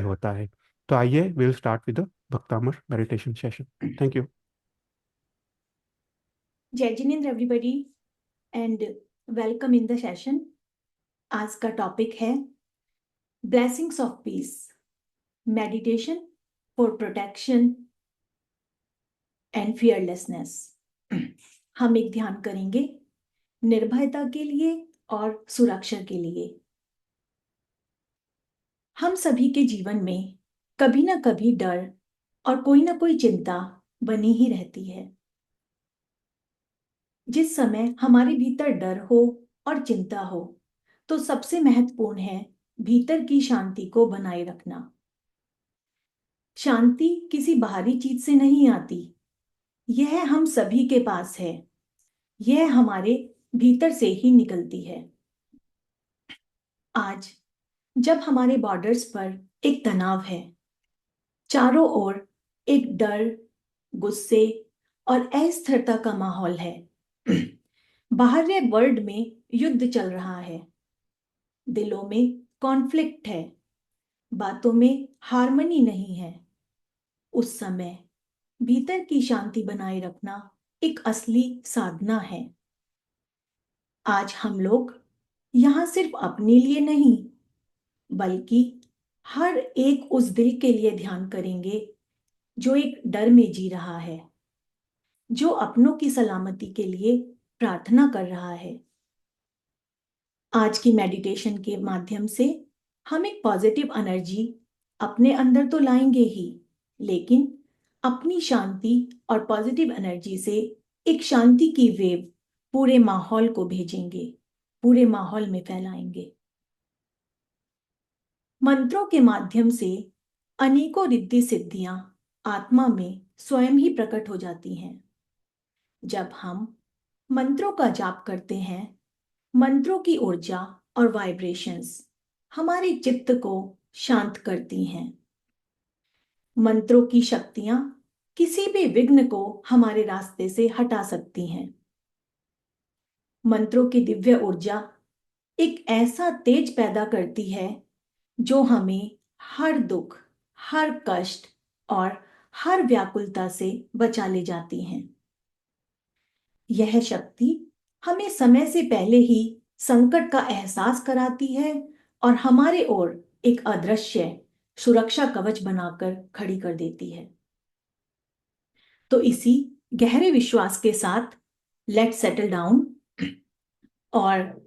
होता है। तो आइए will start with the Bhaktamar meditation session. Thank you. जय Jinendra everybody and welcome in the session. आज का टॉपिक है blessings of peace, meditation for protection and fearlessness. हम एक ध्यान करेंगे निर्भयता के लिए और सुरक्षा के लिए। हम सभी के जीवन में कभी ना कभी डर और कोई ना कोई चिंता बनी ही रहती है। जिस समय हमारे भीतर डर हो और चिंता हो तो सबसे महत्वपूर्ण है भीतर की शांति को बनाए रखना। शांति किसी बाहरी चीज से नहीं आती, यह हम सभी के पास है, यह हमारे भीतर से ही निकलती है। आज जब हमारे बॉर्डर्स पर एक तनाव है, चारों ओर एक डर, गुस्से और अस्थिरता का माहौल है, बाहरी वर्ल्ड में युद्ध चल रहा है, दिलों में कॉन्फ्लिक्ट है, बातों में हार्मनी नहीं है, उस समय भीतर की शांति बनाए रखना एक असली साधना है। आज हम लोग यहाँ सिर्फ अपने लिए नहीं बल्कि हर एक उस दिल के लिए ध्यान करेंगे जो एक डर में जी रहा है, जो अपनों की सलामती के लिए प्रार्थना कर रहा है। आज की मेडिटेशन के माध्यम से हम एक पॉजिटिव एनर्जी अपने अंदर तो लाएंगे ही, लेकिन अपनी शांति और पॉजिटिव एनर्जी से एक शांति की वेव पूरे माहौल को भेजेंगे, पूरे माहौल में फैलाएंगे। मंत्रों के माध्यम से अनेकों रिद्धि सिद्धियां आत्मा में स्वयं ही प्रकट हो जाती हैं। जब हम मंत्रों का जाप करते हैं, मंत्रों की ऊर्जा और वाइब्रेशंस हमारे चित्त को शांत करती हैं। मंत्रों की शक्तियां किसी भी विघ्न को हमारे रास्ते से हटा सकती हैं। मंत्रों की दिव्य ऊर्जा एक ऐसा तेज पैदा करती है जो हमें हर दुख, हर कष्ट और हर व्याकुलता से बचा ले जाती हैं। यह शक्ति हमें समय से पहले ही संकट का एहसास कराती है और हमारे ओर एक अदृश्य सुरक्षा कवच बनाकर खड़ी कर देती है। तो इसी गहरे विश्वास के साथ लेट्स सेटल डाउन और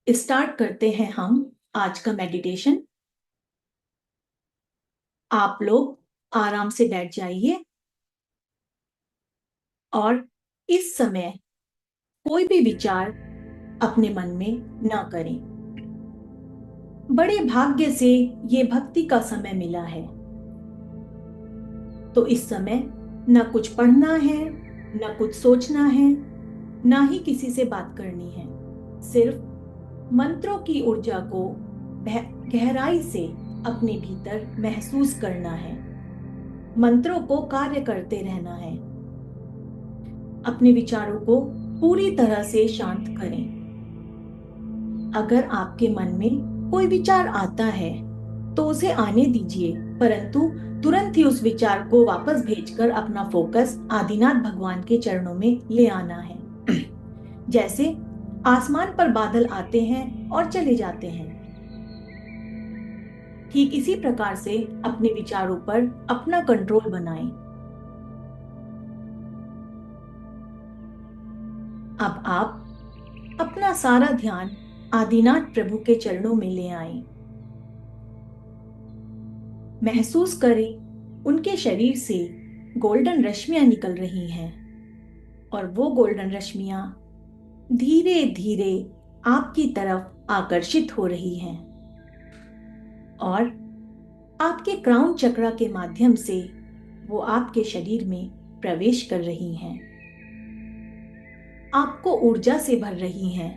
स्टार्ट करते हैं हम आज का मेडिटेशन। आप लोग आराम से बैठ जाइए और इस समय कोई भी विचार अपने मन में ना करें। बड़े भाग्य से ये भक्ति का समय मिला है, तो इस समय न कुछ पढ़ना है, न कुछ सोचना है, ना ही किसी से बात करनी है। सिर्फ मंत्रों की ऊर्जा को गहराई से अपने भीतर महसूस करना है, मंत्रों को कार्य करते रहना है। अपने विचारों को पूरी तरह से शांत करें। अगर आपके मन में कोई विचार आता है तो उसे आने दीजिए, परंतु तुरंत ही उस विचार को वापस भेजकर अपना फोकस आदिनाथ भगवान के चरणों में ले आना है। जैसे आसमान पर बादल आते हैं और चले जाते हैं, ठीक इसी प्रकार से अपने विचारों पर अपना कंट्रोल बनाएं। अब आप अपना सारा ध्यान आदिनाथ प्रभु के चरणों में ले आएं। महसूस करें उनके शरीर से गोल्डन रश्मियां निकल रही हैं और वो गोल्डन रश्मियां धीरे धीरे आपकी तरफ आकर्षित हो रही हैं और आपके क्राउन चक्रा के माध्यम से वो आपके शरीर में प्रवेश कर रही हैं, आपको ऊर्जा से भर रही हैं,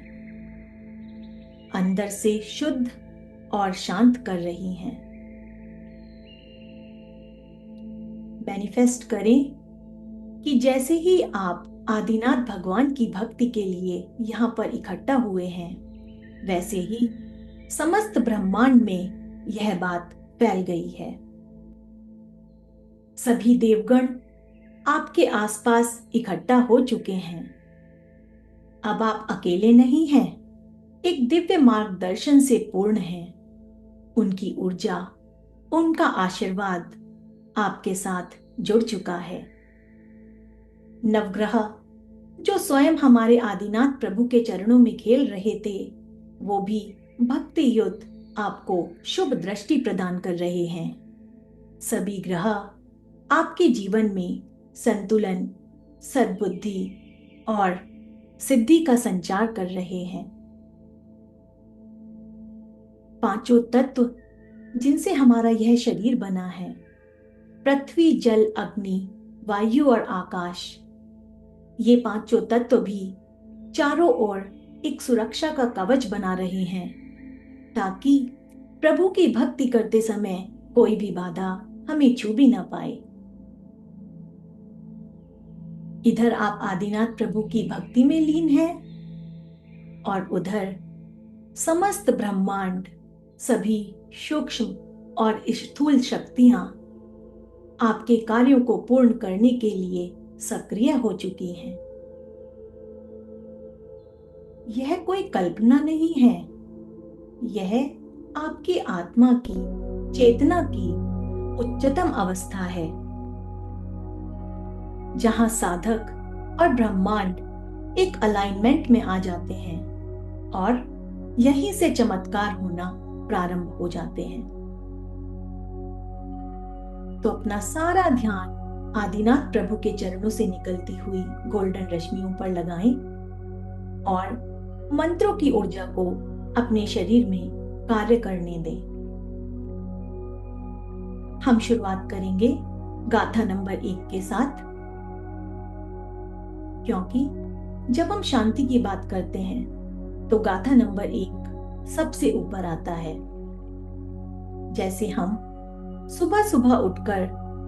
अंदर से शुद्ध और शांत कर रही हैं। मैनिफेस्ट करें कि जैसे ही आप आदिनाथ भगवान की भक्ति के लिए यहाँ पर इकट्ठा हुए हैं, वैसे ही समस्त ब्रह्मांड में यह बात फैल गई है। सभी देवगण आपके आसपास इकट्ठा हो चुके हैं। अब आप अकेले नहीं हैं, एक दिव्य मार्गदर्शन से पूर्ण हैं। उनकी ऊर्जा, उनका आशीर्वाद आपके साथ जुड़ चुका है। नवग्रह जो स्वयं हमारे आदिनाथ प्रभु के चरणों में खेल रहे थे, वो भी भक्ति युक्त आपको शुभ दृष्टि प्रदान कर रहे हैं। सभी ग्रह आपके जीवन में संतुलन, सद्बुद्धि और सिद्धि का संचार कर रहे हैं। पांचों तत्व जिनसे हमारा यह शरीर बना है, पृथ्वी, जल, अग्नि, वायु और आकाश, ये पांचों तत्व भी चारों ओर एक सुरक्षा का कवच बना रहे हैं, ताकि प्रभु की भक्ति करते समय कोई भी बाधा हमें छू भी ना पाए। इधर आप आदिनाथ प्रभु की भक्ति में लीन हैं और उधर समस्त ब्रह्मांड, सभी सूक्ष्म और स्थूल शक्तियां आपके कार्यों को पूर्ण करने के लिए सक्रिय हो चुकी हैं। यह कोई कल्पना नहीं है, यह आपकी आत्मा की, चेतना की उच्चतम अवस्था है, जहां साधक और ब्रह्मांड एक अलाइनमेंट में आ जाते हैं और यहीं से चमत्कार होना प्रारंभ हो जाते हैं। तो अपना सारा ध्यान आदिनाथ प्रभु के चरणों से निकलती हुई गोल्डन रश्मियों पर लगाएं और मंत्रों की ऊर्जा को अपने शरीर में कार्य करने दें। हम शुरुआत करेंगे गाथा नंबर 1 के साथ, क्योंकि जब हम शांति की बात करते हैं तो गाथा नंबर 1 सबसे ऊपर आता है। जैसे हम सुबह सुबह उठकर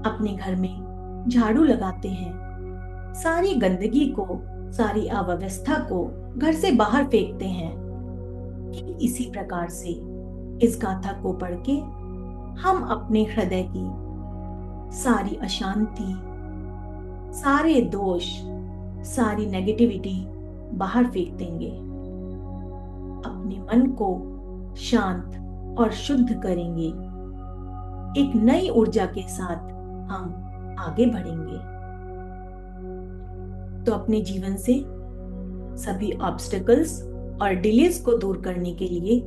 अपने घर में झाड़ू लगाते हैं, सारी गंदगी को, सारी अव्यवस्था को घर से बाहर फेंकते हैं, ठीक इसी प्रकार से इस गाथा को पढ़ के हम अपने हृदय की सारी अशांति, सारे दोष, सारी नेगेटिविटी बाहर फेंक देंगे, अपने मन को शांत और शुद्ध करेंगे। एक नई ऊर्जा के साथ हम आगे बढ़ेंगे। तो अपने जीवन से सभी ऑब्स्टेकल्स और डिलेस को दूर करने के लिए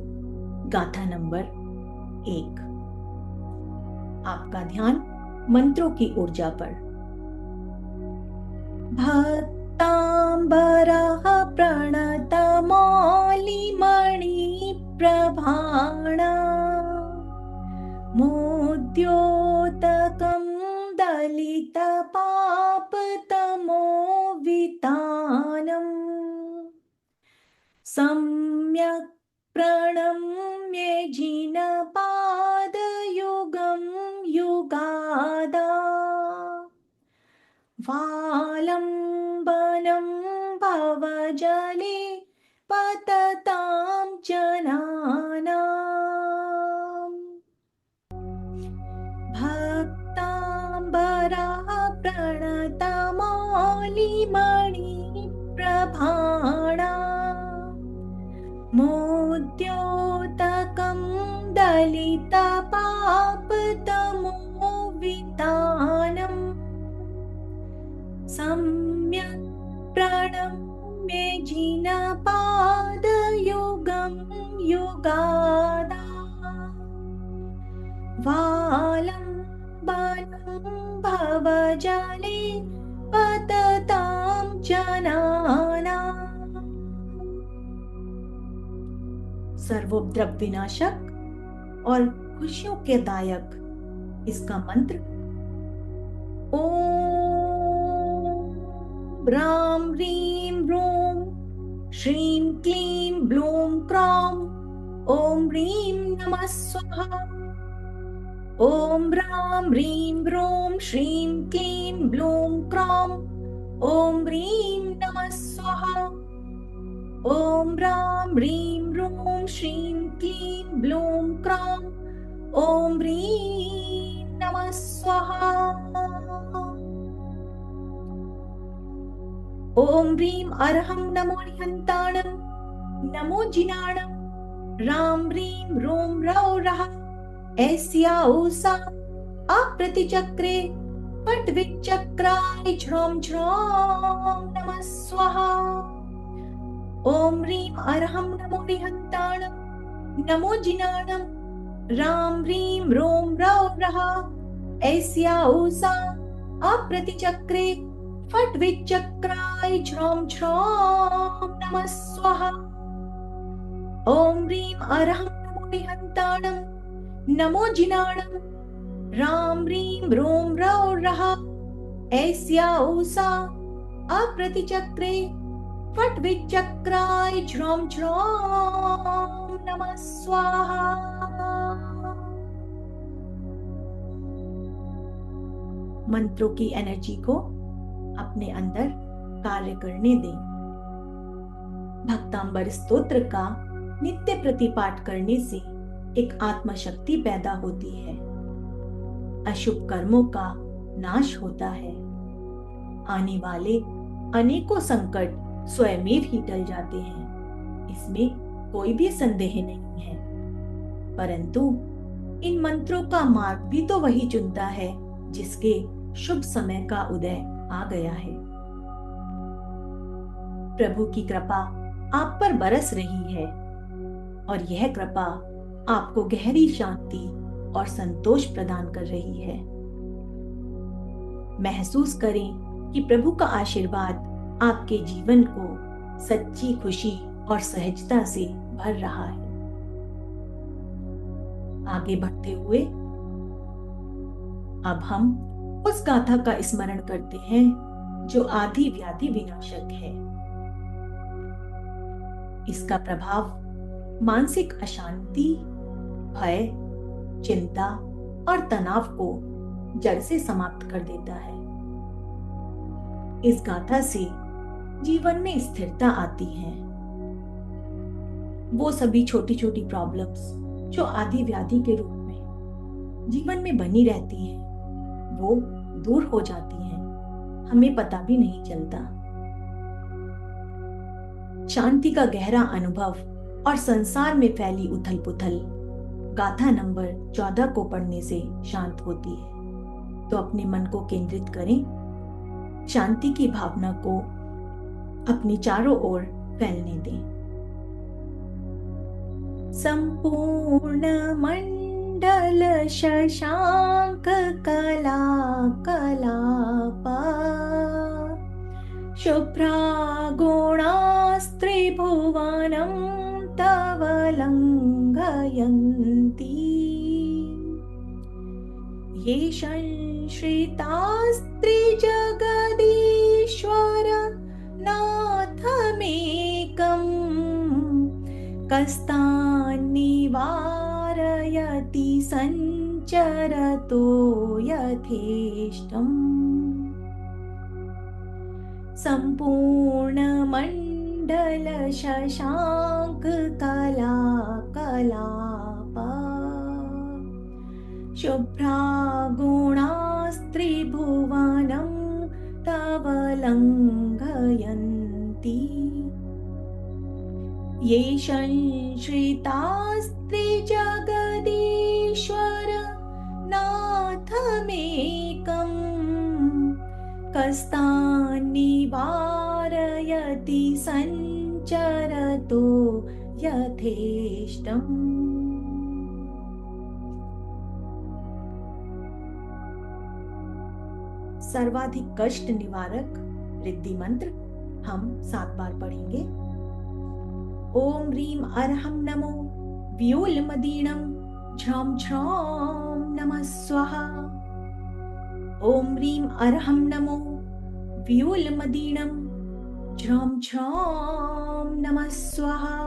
गाथा नंबर 1, आपका ध्यान मंत्रों की ऊर्जा पर। भक्तांबरः प्रणतमौलिमणि प्रभाणा मोद्योतकं दलितपापतमोवितानम् सम्यक् प्रणम्य जिनपादयुगं युगादा वालम्बनं भवजले पततां जनानाम् भक्तांबरः प्रणतमौलिमणि प्रभाणा मोद्योतकं दलितपापतमोवितानम् सम्यक् प्रणम्य जिनपादयुगं युगादा वालम्बनं भवजले पततां जनानाम्। सर्वोपद्रव विनाशक और खुशियों के दायक इसका मंत्र ओम राम ह्रीं ह्रूं श्रीं क्लीं ब्लूं क्रौं ओम ह्रीं नमः स्वाहा। ओम राम ह्रीं ह्रूं श्रीं क्लीं ब्लूं क्रौं ओम ह्रीं नमः स्वाहा। ओम राम ह्रीं ह्रूं श्रीं क्लीं ब्लूं क्रौं ॐ ह्रीं नमः स्वाहा। ॐ ह्रीं अर्हं नमो निहन्ताणं नमो जिनाणं रां ह्रीं रूं रौ रः ऐस्या ऊषा अप्रतिचक्रे पट विचक्राय झ्रौं झ्रौं नमः स्वाहा। ॐ ह्रीं अर्हं नमो निहन्ताणं नमो जिनाणं रां ह्रीं रूं रौ रः ऐस्या ऊषा अप्रतिचक्रे फट् विचक्राय झ्रौं झ्रौं नमः स्वाहा। ॐ ह्रीं अर्हं नमो निहन्ताणं नमो जिनाणं रां ह्रीं रूं रौ रः ऐस्या ऊषा अप्रतिचक्रे फट् विचक्राय झ्रौं झ्रौं नमः स्वाहा। मंत्रों की एनर्जी को अपने अंदर कार्य करने दें। भक्तांबर स्तोत्र का नित्य प्रतिपाठ करने से एक आत्मशक्ति पैदा होती है, अशुभ कर्मों का नाश होता है, आने वाले अनेकों संकट स्वयमेव ही टल जाते हैं, इसमें कोई भी संदेह नहीं है। परंतु इन मंत्रों का मार्ग भी तो वही चुनता है जिसके शुभ समय का उदय आ गया है। प्रभु की कृपा आप पर बरस रही है और यह कृपा आपको गहरी शांति और संतोष प्रदान कर रही है। महसूस करें कि प्रभु का आशीर्वाद आपके जीवन को सच्ची खुशी और सहजता से भर रहा है। आगे बढ़ते हुए अब हम उस गाथा का स्मरण करते हैं जो आदि व्याधि विनाशक है। इसका प्रभाव मानसिक अशांति, भय, चिंता और तनाव को जड़ से समाप्त कर देता है। इस गाथा से जीवन में स्थिरता आती है। वो सभी छोटी छोटी प्रॉब्लम्स जो आदि व्याधि के रूप में जीवन में बनी रहती हैं, वो दूर हो जाती हैं, हमें पता भी नहीं चलता। शांति का गहरा अनुभव और संसार में फैली उथल पुथल गाथा नंबर 14 को पढ़ने से शांत होती है। तो अपने मन को केंद्रित करें, शांति की भावना को अपनी चारों ओर फैलने दें। संपूर्ण मंडल शशांक कला कलापा शुभ्रा गुणास्त्रिभुवनं तव लङ्घयन्ति ये संश्रितास्त्रिजगदीश्वर नाथमेकम् कस्तान्निवारयति सञ्चरतो यथेष्टम् संपूर्ण मंडल शशांक कला कलापा शुभ्रा गुणास्त्रिभुवनं तव लङ्घयन्ति ये संश्रितास्त्रिजगदीश्वर नाथमेकम् कस्तान्निवारयति सञ्चरतो यथेष्टम्। सर्वाधिक कष्ट निवारक रिद्धि मंत्र हम 7 बार पढ़ेंगे। ओम ह्रीं अर्हं नमो व्योलमदीनं झ्रौं झ्रौं नमः स्वाहा। ओम ह्रीं अर्हं नमो व्योलमदीनं झ्रौं झ्रौं नमः स्वाहा।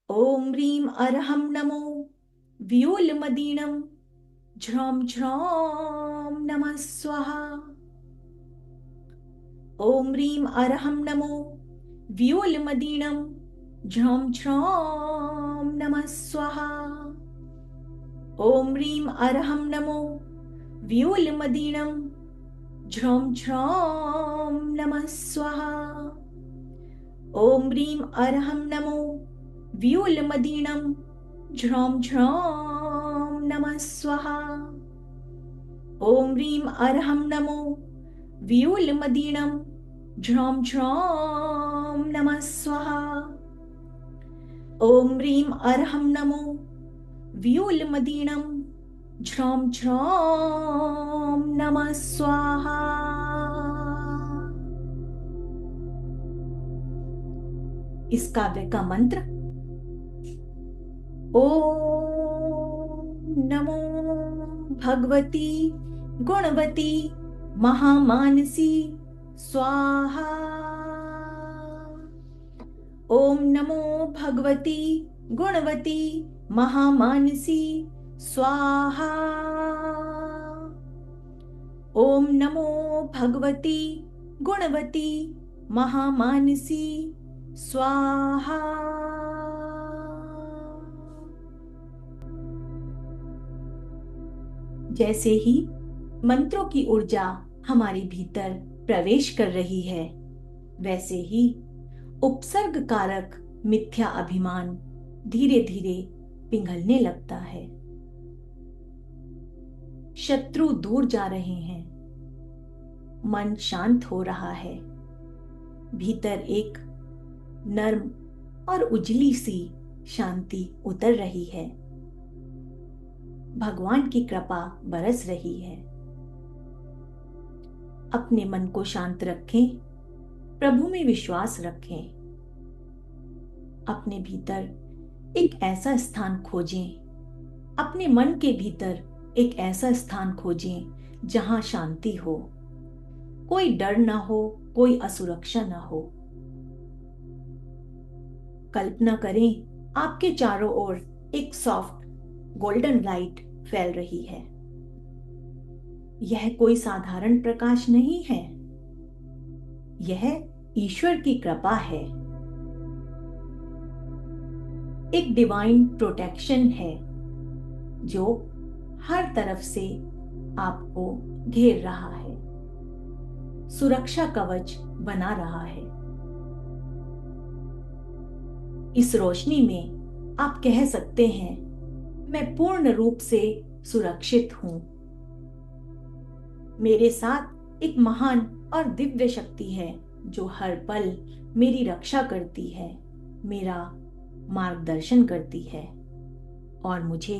ओम ह्रीं अर्हं नमो व्योलमदीनं झ्रौं झ्रौं नमः स्वाहा। ओम ह्रीं अर्हं नमो व्योलमदीनं झ्रौं झ्रौं नमः स्वाहा। ॐ ह्रीं अरहं नमो व्यूलमदीनं झ्रौं झ्रौं नमः स्वाहा। ॐ ह्रीं अरहं नमो व्यूलमदीनं झ्रौं झ्रौं नमः स्वाहा। ॐ ह्रीं अरहं नमो व्यूलमदीनं झ्रौं झ्रौं नमः स्वाहा। ॐ ह्रीं अरहं नमो व्यूलमदीनं झ्रौं झ्रौं नमः स्वाहा। इस काव्य का मंत्र: ओम नमो भगवती गुणवती महामानसी स्वाहा। ओम नमो भगवती गुणवती महामानसी स्वाहा। ओम नमो भगवती गुणवती महामानसी स्वाहा। जैसे ही मंत्रों की ऊर्जा हमारे भीतर प्रवेश कर रही है, वैसे ही उपसर्ग कारक मिथ्या अभिमान धीरे धीरे पिघलने लगता है। शत्रु दूर जा रहे हैं, मन शांत हो रहा है, भीतर एक नर्म और उजली सी शांति उतर रही है, भगवान की कृपा बरस रही है। अपने मन को शांत रखें, प्रभु में विश्वास रखें। अपने भीतर एक ऐसा स्थान खोजें, अपने मन के भीतर एक ऐसा स्थान खोजें जहां शांति हो, कोई डर ना हो, कोई असुरक्षा ना हो। कल्पना करें आपके चारों ओर एक सॉफ्ट गोल्डन लाइट फैल रही है। यह कोई साधारण प्रकाश नहीं है, यह ईश्वर की कृपा है, एक डिवाइन प्रोटेक्शन है जो हर तरफ से आपको घेर रहा है, सुरक्षा कवच बना रहा है। इस रोशनी में आप कह सकते हैं, मैं पूर्ण रूप से सुरक्षित हूं। मेरे साथ एक महान और दिव्य शक्ति है जो हर पल मेरी रक्षा करती है, मेरा मार्गदर्शन करती है और मुझे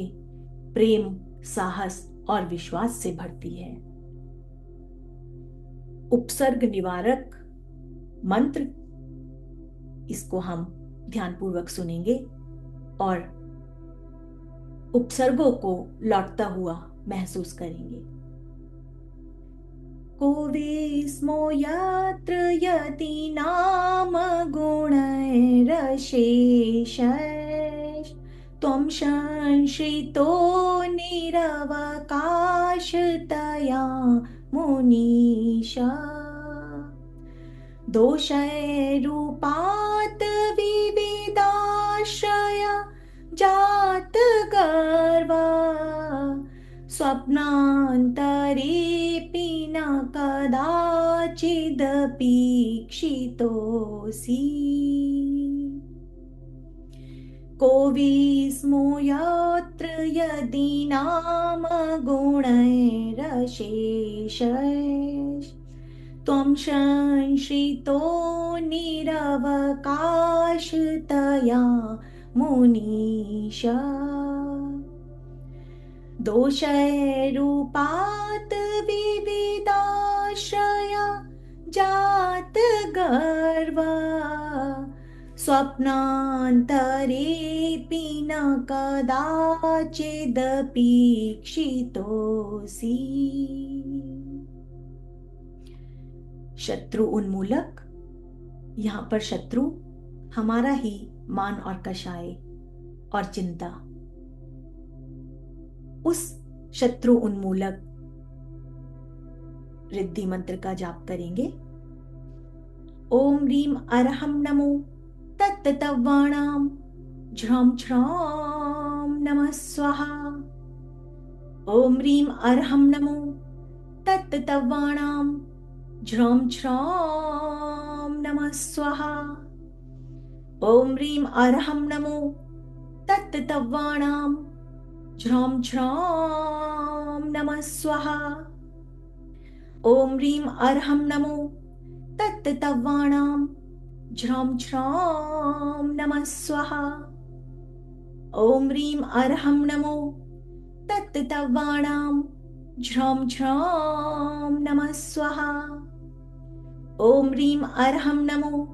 प्रेम, साहस और विश्वास से भरती है। उपसर्ग निवारक मंत्र, इसको हम ध्यानपूर्वक सुनेंगे और उपसर्गों को लौटता हुआ महसूस करेंगे। को विस्मो यत्र यतीनाम गुणैरशेषैः त्वं संश्रितो निरवकाशतया मुनीश। दोषैरूपात् विविधाश्रय जात गर्वा स्वप्नान्तरेऽपि न कदाचिदपीक्षितोऽसि। को विस्मो यत्र यदीनाम गुणैरशेषैः त्वं संश्रितो निरवकाशतया मुनीश। दोषैरूपात् विविधाश्रय जात गर्वा स्वप्नान्तरेऽपि न कदाचिदपीक्षितोऽसि। शत्रु उन्मूलक, यहाँ पर शत्रु हमारा ही मान और कषाय और चिंता। उस शत्रु उन्मूलक रिद्धि मंत्र का जाप करेंगे। ओम ह्रीं अरहं नमो तत्तवाणां झ्रौं झ्रौं नमः स्वाहा। ॐ ह्रीं अर्हं नमो तत्तवाणां झ्रौं छ्रौं नमः स्वाहा। ॐ ह्रीं अर्हं नमो तत्तवाणां झ्रौं छ्रौं नमः स्वाहा। ॐ ह्रीं अर्हं नमो तत्तवाणां झ्रौं छ्रौं नमः स्वाहा। ॐ ह्रीं अर्हं नमो तत्तवाणां झ्रौं छ्रौं नमः स्वाहा। ॐ ह्रीं अर्हं नमो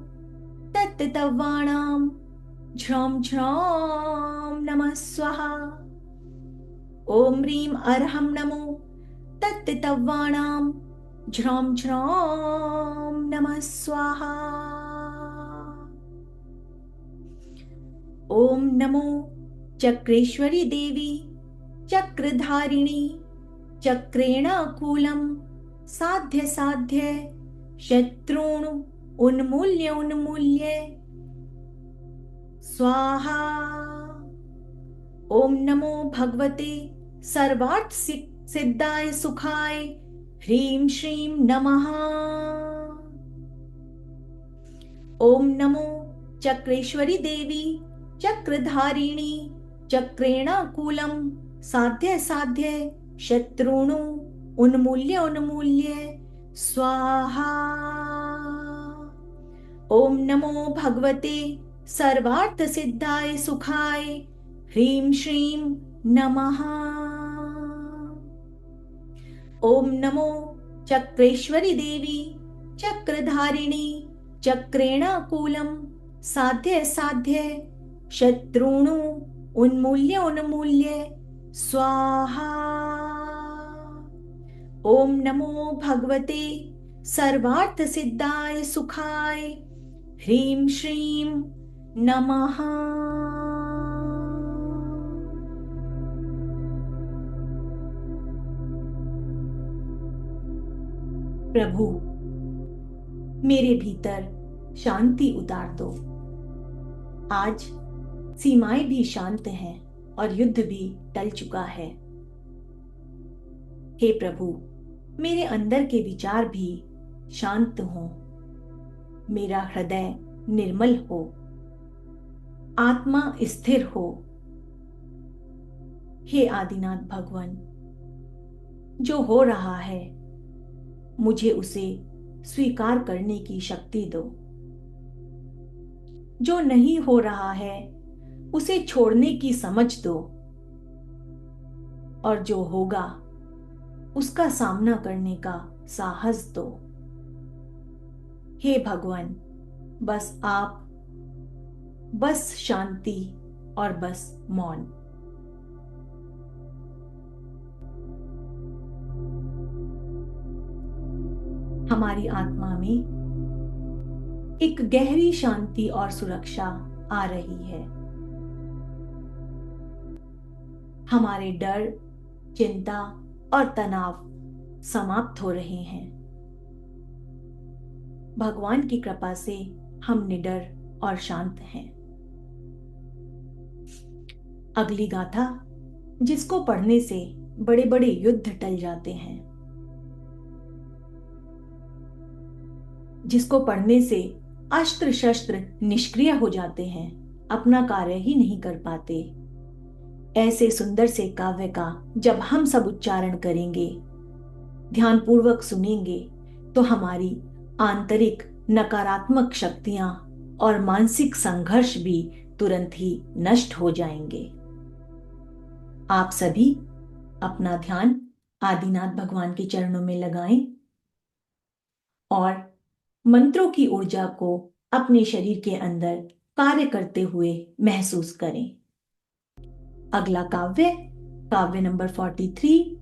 तत्तवाणां झ्रौं छ्रौं नमः स्वाहा। ॐ ह्रीं अर्हं नमो तत्तवाणां झ्रौं छ्रौं नमः स्वाहा। ॐ नमो चक्रेश्वरी देवी चक्रधारिणी चक्रेणाकुलं साध्य साध्य शत्रून् उन्मूल्य उन्मूल्य स्वाहा। ॐ नमो भगवते सर्वार्थ सिद्धाय सुखाय ह्रीं श्रीं नमः। ॐ नमो चक्रेश्वरी देवी चक्रधारिणी चक्रेणाकुलं साध्य साध्य शत्रून् उन्मूल्य उन्मूल्य स्वाहा। ॐ नमो भगवते सर्वार्थ सिद्धाय सुखाय ह्रीं श्रीं नमः। ॐ नमो चक्रेश्वरी देवी चक्रधारिणी चक्रेणाकुलं साध्य साध्य शत्रून् उन्मूल्य उन्मूल्य स्वाहा। ॐ नमो भगवते सर्वार्थ सिद्धाय सुखाय ह्रीं श्रीं नमः। प्रभु, मेरे भीतर शांति उतार दो। आज सीमाएं भी शांत हैं और युद्ध भी टल चुका है। हे प्रभु, मेरे अंदर के विचार भी शांत हों, मेरा हृदय निर्मल हो, आत्मा स्थिर हो। हे आदिनाथ भगवान, जो हो रहा है मुझे उसे स्वीकार करने की शक्ति दो। जो नहीं हो रहा है उसे छोड़ने की समझ दो, और जो होगा उसका सामना करने का साहस दो। हे भगवान, बस आप, बस शांति और बस मौन। हमारी आत्मा में एक गहरी शांति और सुरक्षा आ रही है। हमारे डर, चिंता और तनाव समाप्त हो रहे हैं। भगवान की कृपा से हम निडर और शांत हैं। अगली गाथा, जिसको पढ़ने से बड़े बड़े युद्ध टल जाते हैं, जिसको पढ़ने से अस्त्र शस्त्र निष्क्रिय हो जाते हैं, अपना कार्य ही नहीं कर पाते, ऐसे सुंदर से काव्य का जब हम सब उच्चारण करेंगे, ध्यानपूर्वक सुनेंगे, तो हमारी आंतरिक नकारात्मक शक्तियां और मानसिक संघर्ष भी तुरंत ही नष्ट हो जाएंगे। आप सभी अपना ध्यान आदिनाथ भगवान के चरणों में लगाएं और मंत्रों की ऊर्जा को अपने शरीर के अंदर कार्य करते हुए महसूस करें। अगला काव्य, काव्य नंबर 43,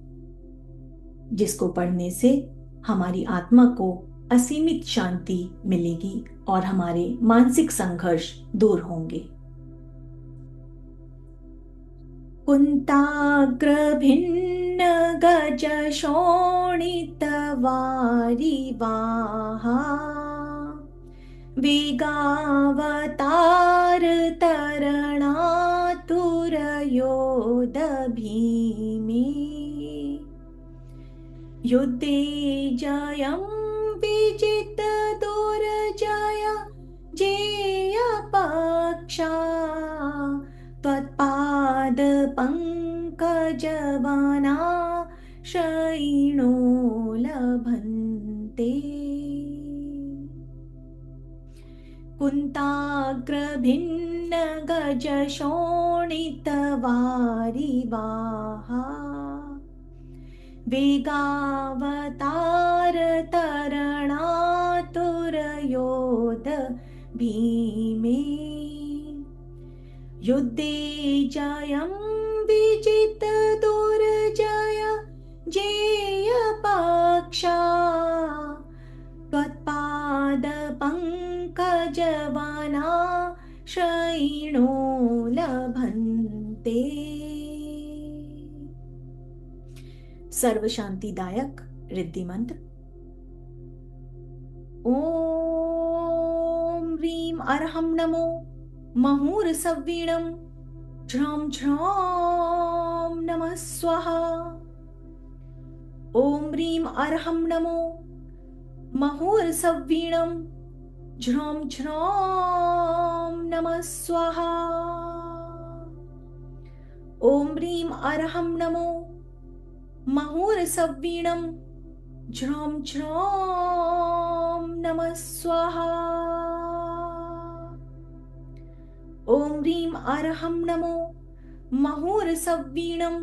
जिसको पढ़ने से हमारी आत्मा को असीमित शांति मिलेगी और हमारे मानसिक संघर्ष दूर होंगे। कुंताग्र भिन्न गज शोणित वारिवाहा वेगावतार तरणातुर योध भीमे युद्धे जयं विजितदुर्जय जेयपक्षा त्वत्पादपङ्कजवना शयिनो लभन्ते कुन्ताग्रभिन्नगजशोणितवारिवाहा वेगावतारतरणातुरयोध भीमे युद्धे जयं विजितदुर्जय जेयपक्षा त्वत्पादपङ्कजवना शयिनो लभन्ते। सर्व शांतिदायक रिद्धि मंत्र। ओम ह्रीं अर्हं नमो मुहूर्सवीणं झ्रौं झ्रौं नमः स्वाहा। ओम ह्रीं अर्हं नमो मुहूर्सवीणं झ्रौं झ्रौं नमः स्वाहा। ओम ह्रीं अर्हं नमो मुहूर्सवीणं झ्रौं झ्रौं नमः स्वाहा। ओम ह्रीं अर्हं नमो मुहूर्सवीणं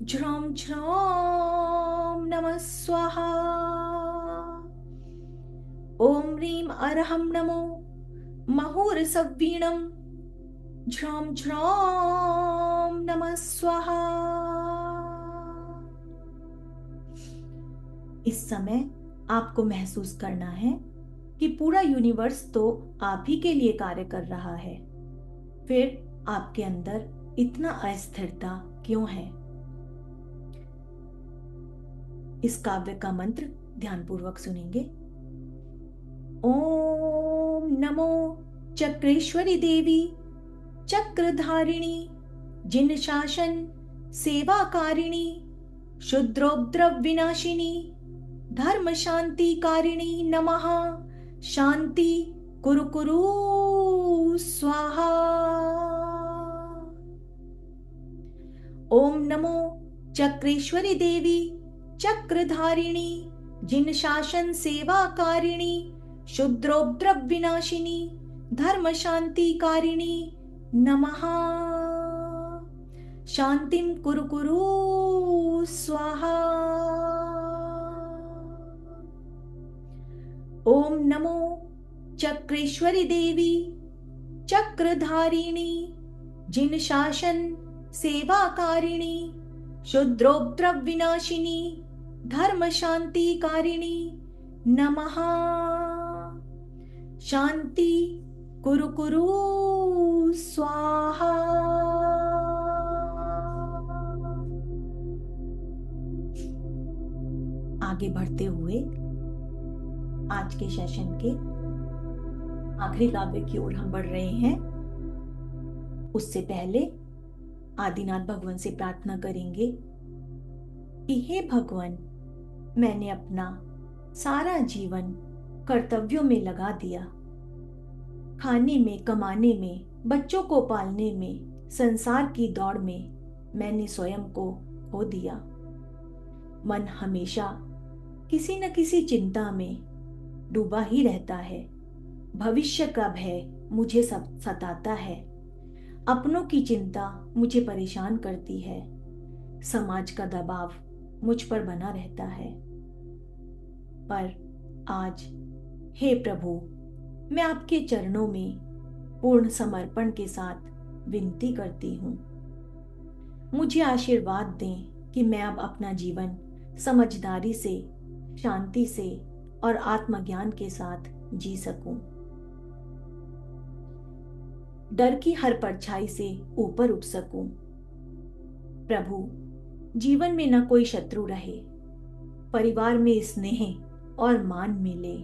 झ्रौं झ्रौं नमः स्वाहा। ओम ह्रीं अर्हं नमो मुहूर्सवीणं झ्रौं झ्रौं नमः स्वाहा। इस समय आपको महसूस करना है कि पूरा यूनिवर्स तो आप ही के लिए कार्य कर रहा है, फिर आपके अंदर इतना अस्थिरता क्यों है? इस काव्य का मंत्र ध्यानपूर्वक सुनेंगे। ओम नमो चक्रेश्वरी देवी चक्रधारिणी जिन शासन सेवाकारिणी शुद्रोपद्रव विनाशिनी धर्म शांति कारिणी नमः शांति कुरु कुरु स्वाहा। ओम नमो चक्रेश्वरी देवी चक्रधारिणी जिन शासन सेवाकारिणी शुद्रोपद्रव विनाशिनी धर्म शांति कारिणी नमः शांतिं कुरु कुरु स्वाहा। ओम नमो चक्रेश्वरी देवी चक्रधारिणी जिन शासन सेवाकारिणी शुद्रोपद्रव विनाशिनी धर्म शांति कारिणी नमः शांति कुरु कुरु स्वाहा। आगे बढ़ते हुए आज के सेशन के आखिरी काव्य की ओर हम बढ़ रहे हैं। उससे पहले आदिनाथ भगवान से प्रार्थना करेंगे कि हे भगवान, मैंने अपना सारा जीवन कर्तव्यों में लगा दिया, खाने में, कमाने में, बच्चों को पालने में, संसार की दौड़ में मैंने स्वयं को खो दिया। मन हमेशा किसी न किसी चिंता में डूबा ही रहता है। भविष्य का भय मुझे सताता है। अपनों की चिंता मुझे परेशान करती है। समाज का दबाव मुझ पर बना रहता है। पर आज हे प्रभु, मैं आपके चरणों में पूर्ण समर्पण के साथ विनती करती हूँ। मुझे आशीर्वाद दें कि मैं अब अपना जीवन समझदारी से, शांति से और आत्मज्ञान के साथ जी सकूं। डर की हर परछाई से ऊपर उठ सकूं। प्रभु, जीवन में न कोई शत्रु रहे, परिवार में स्नेह और मान मिले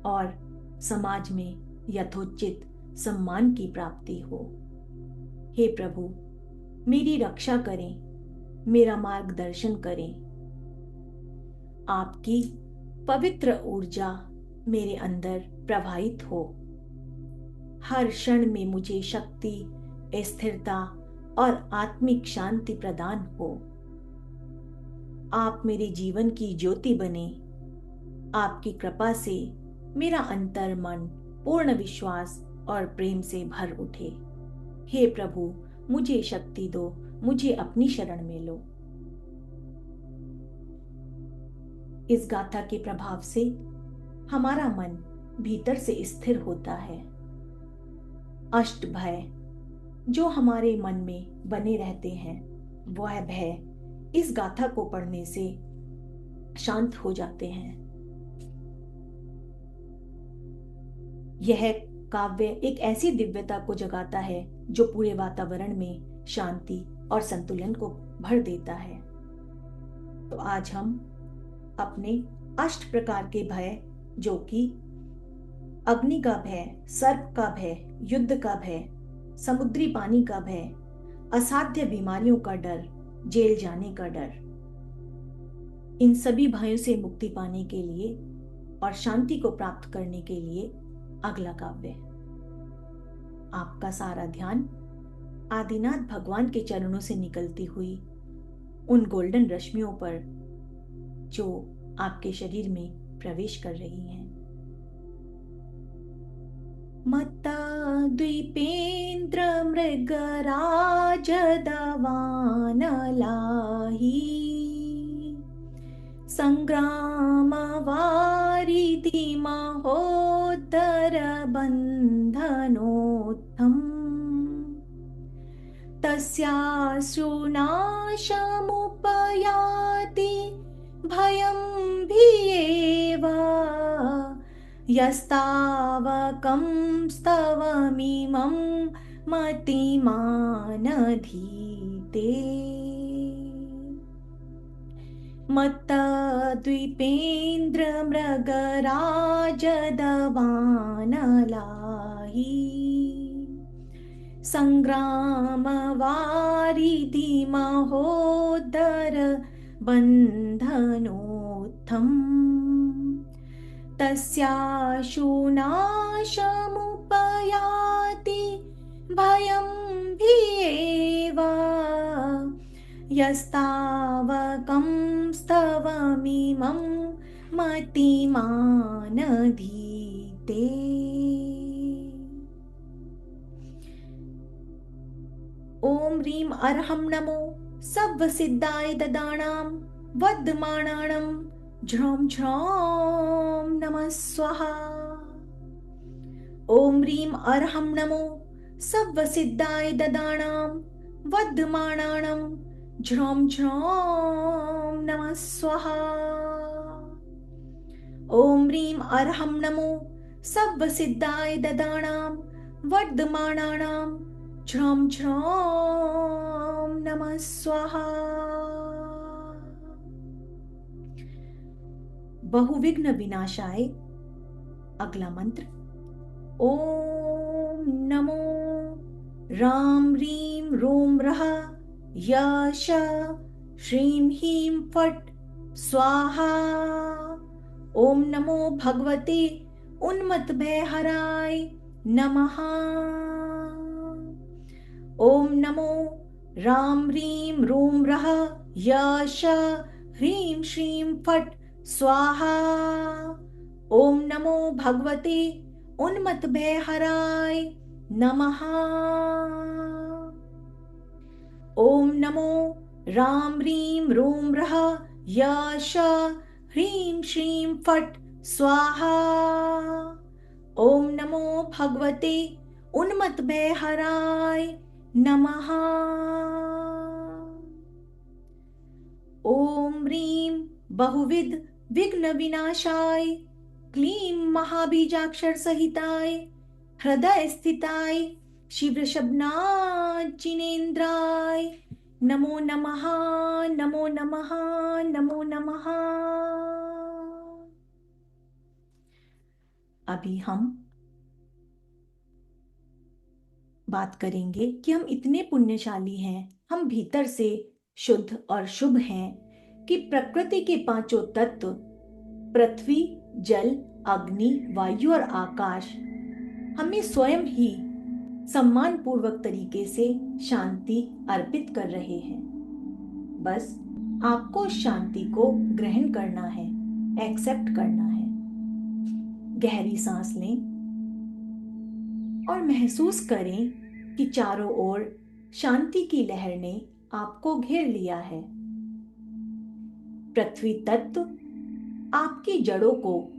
और समाज में यथोचित सम्मान की प्राप्ति हो। हे प्रभु, मेरी रक्षा करें, मेरा मार्गदर्शन करें आपकी पवित्र ऊर्जा मेरे अंदर प्रवाहित हो। हर क्षण में मुझे शक्ति, स्थिरता और आत्मिक शांति प्रदान हो। आप मेरे जीवन की ज्योति बने। आपकी कृपा से मेरा अंतर मन पूर्ण विश्वास और प्रेम से भर उठे। हे प्रभु, मुझे शक्ति दो, मुझे अपनी शरण में लो। इस गाथा के प्रभाव से हमारा मन भीतर से स्थिर होता है। अष्ट भय जो हमारे मन में बने रहते हैं, वह भय इस गाथा को पढ़ने से शांत हो जाते हैं। यह काव्य एक ऐसी दिव्यता को जगाता है जो पूरे वातावरण में शांति और संतुलन को भर देता है। तो आज हम अपने अष्ट प्रकार के भय, जो कि अग्नि का भय, सर्प का भय, युद्ध का भय, समुद्री पानी का भय, असाध्य बीमारियों का डर, जेल जाने का डर, इन सभी भयों से मुक्ति पाने के लिए और शांति को प्राप्त करने के लिए अगला काव्य। आपका सारा ध्यान आदिनाथ भगवान के चरणों से निकलती हुई उन गोल्डन रश्मियों पर जो आपके शरीर में प्रवेश कर रही हैं। मत्ता द्वीपेन्द्र मृगराज दवानलाही संग्राम वारिधि महोत्तर बन्धनोत्थम् तस्याश्रुनाशमुपयाति भयं भियेव यस्तावकं स्तवमिमं मतिमानधीते। मत्तद्वीपेन्द्र मृगराज दवानलाही संग्राम वारिधि महोदर बन्धनोत्थम् तस्याशुनाशमुपयाति भयं भियेव यस्तावकं स्तवमिमं मतिमानधीते। ओम ह्रीं अर्हं नमो सव्वसिद्धाय ददानां वद्मानानं झ्रौं झ्रौं नमः स्वाहा। ओम ह्रीं अर्हं नमो सव्वसिद्धाय ददानां वद्मानानं झ्रौं झ्रौं नमः स्वाहा। ओम ह्रीं अर्हं नमो सव्वसिद्धाय ददानां वर्धमानानां झ्रौं झ्रौं नमः स्वाहा। बहुविघ्न विनाशाय अगला मंत्र। ओम नमो राम ह्रीं रोम रः यश श्रीं ह्रीं फट् स्वाहा। ओम नमो भगवते उन्मत्त भयहराय नमः। ओम नमो राम ह्रीं रोम रः यश ह्रीं श्रीं फट् स्वाहा। ओम नमो भगवते उन्मत्त भयहराय नमः। ओम नमो राम ह्रीं रोम रः यश ह्रीं श्रीं फट् स्वाहा। ओम नमो भगवते उन्मत्त भयहराय नमः। ओम ह्रीं बहुविध विघ्न विनाशाय क्लीं महाबीजाक्षर सहिताय हृदय स्थिताय शिवृषभनाथ जिनेन्द्राय नमो नमः नमो नमः नमो नमः। अभी हम बात करेंगे कि हम इतने पुण्यशाली हैं, हम भीतर से शुद्ध और शुभ हैं कि प्रकृति के पांचों तत्व पृथ्वी, जल, अग्नि, वायु और आकाश हमें स्वयं ही सम्मान पूर्वक तरीके से शांति अर्पित कर रहे हैं। बस आपको शांति को ग्रहण करना है, एक्सेप्ट करना है। गहरी सांस लें और महसूस करें कि चारों ओर शांति की लहर ने आपको घेर लिया है। पृथ्वी तत्व आपकी जड़ों को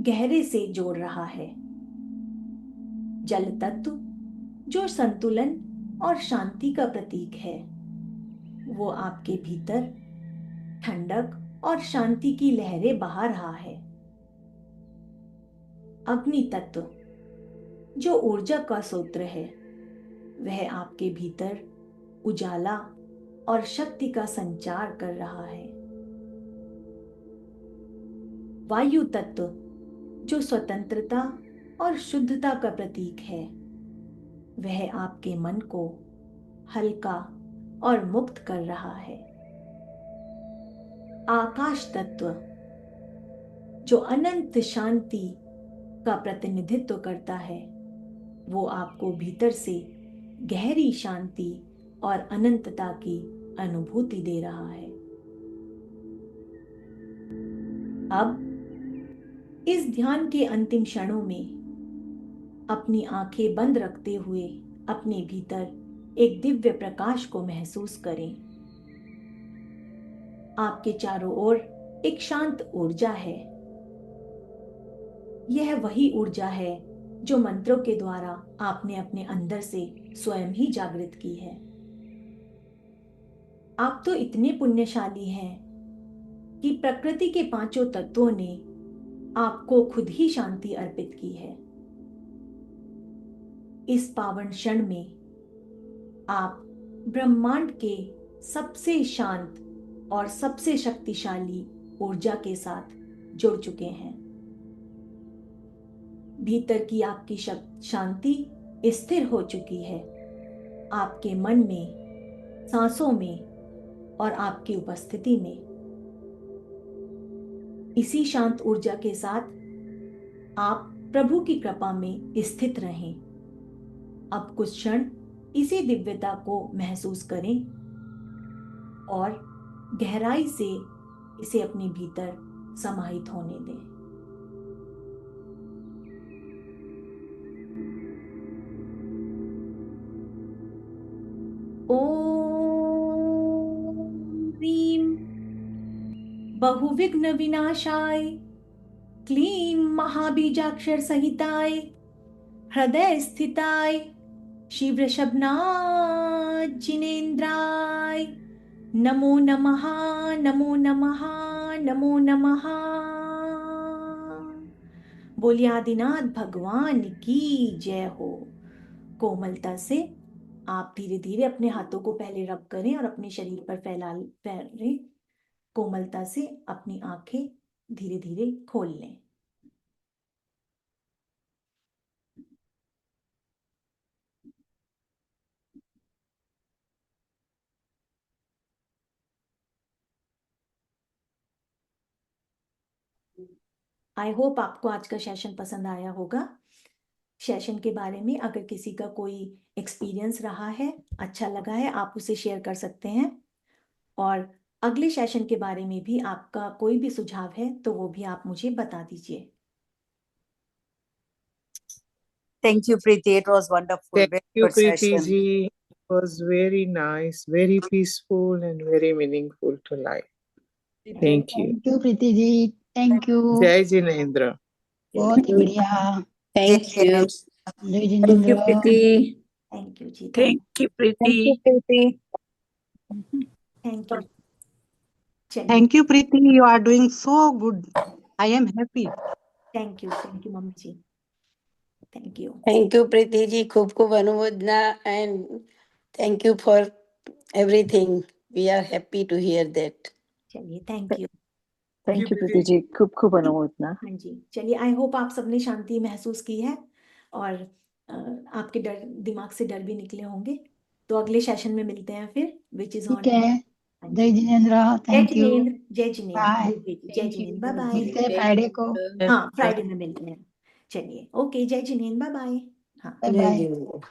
गहरे से जोड़ रहा है। जल तत्व जो संतुलन और शांति का प्रतीक है, वो आपके भीतर ठंडक और शांति की लहरें बहा रहा है। अग्नि तत्व जो ऊर्जा का स्रोत है, वह आपके भीतर उजाला और शक्ति का संचार कर रहा है। वायु तत्व जो स्वतंत्रता और शुद्धता का प्रतीक है, वह आपके मन को हल्का और मुक्त कर रहा है। आकाश तत्व जो अनंत शांति का प्रतिनिधित्व करता है, वो आपको भीतर से गहरी शांति और अनंतता की अनुभूति दे रहा है। अब इस ध्यान के अंतिम क्षणों में अपनी आंखें बंद रखते हुए अपने भीतर एक दिव्य प्रकाश को महसूस करें। आपके चारों ओर एक शांत ऊर्जा है। यह वही ऊर्जा है जो मंत्रों के द्वारा आपने अपने अंदर से स्वयं ही जागृत की है। आप तो इतने पुण्यशाली हैं कि प्रकृति के पांचों तत्वों ने आपको खुद ही शांति अर्पित की है। इस पावन क्षण में आप ब्रह्मांड के सबसे शांत और सबसे शक्तिशाली ऊर्जा के साथ जुड़ चुके हैं। भीतर की आपकी शांति स्थिर हो चुकी है। आपके मन में, सांसों में और आपकी उपस्थिति में। इसी शांत ऊर्जा के साथ आप प्रभु की कृपा में स्थित रहें। अब कुछ क्षण इसी दिव्यता को महसूस करें और गहराई से इसे अपने भीतर समाहित होने दें। ओम ह्रीं बहुविघ्न विनाशाय क्लीं महाबीजाक्षर सहिताय हृदय स्थिताय श्री वृषभनाथ जिनेन्द्राय नमो नमः, नमो नमः, नमो नमः। बोलिए आदिनाथ भगवान की जय हो। कोमलता से आप धीरे धीरे अपने हाथों को पहले रब करें और अपने शरीर पर फैलें। कोमलता से अपनी आंखें धीरे धीरे खोल लें। आई होप आपको आज का सेशन पसंद आया होगा। सेशन के बारे में अगर किसी का कोई एक्सपीरियंस रहा है, अच्छा लगा है, आप उसे शेयर कर सकते हैं। और अगले सेशन के बारे में भी आपका कोई भी सुझाव है तो वो भी आप मुझे बता दीजिए। Thank you, Preeti. It was wonderful. Thank Very you, good Preeti session. ji. It was very nice, very peaceful, and very meaningful to life. Thank you. Thank you Preeti ji, thank you, Jai Jinendra. बहुत बढ़िया। Thank you. Jai Thank you, Jinendra. Preeti. Thank you ji. Thank you, Thank Preeti. you, Preeti. Thank you. चलिए, Thank you, Preeti. You are doing so good. I am happy. Thank you mummy ji, thank you. Thank you, Preeti ji. खूब खूब अनुमोदना and thank you for everything. We are happy to hear that. चलिए, thank you. Thank you, Preeti ji. खूब अनुमोदना। हाँ जी, चलिए, I hope आप सबने शांति महसूस की है और आपके दिमाग से डर भी निकले होंगे। तो अगले सेशन में मिलते हैं फिर, विच इज ऑन। ठीक है, जय जिनेन्द्र थैंक यू जय जिनेन्द्र बाय जय जिनेन्द्र बाय बाय मिलते हैं फ्राइडे को हाँ फ्राइडे में मिलते हैं चलिए ओके जय जिनेन्द्र बाय बाय हाँ बाय जय बाय जिनेन्द्र।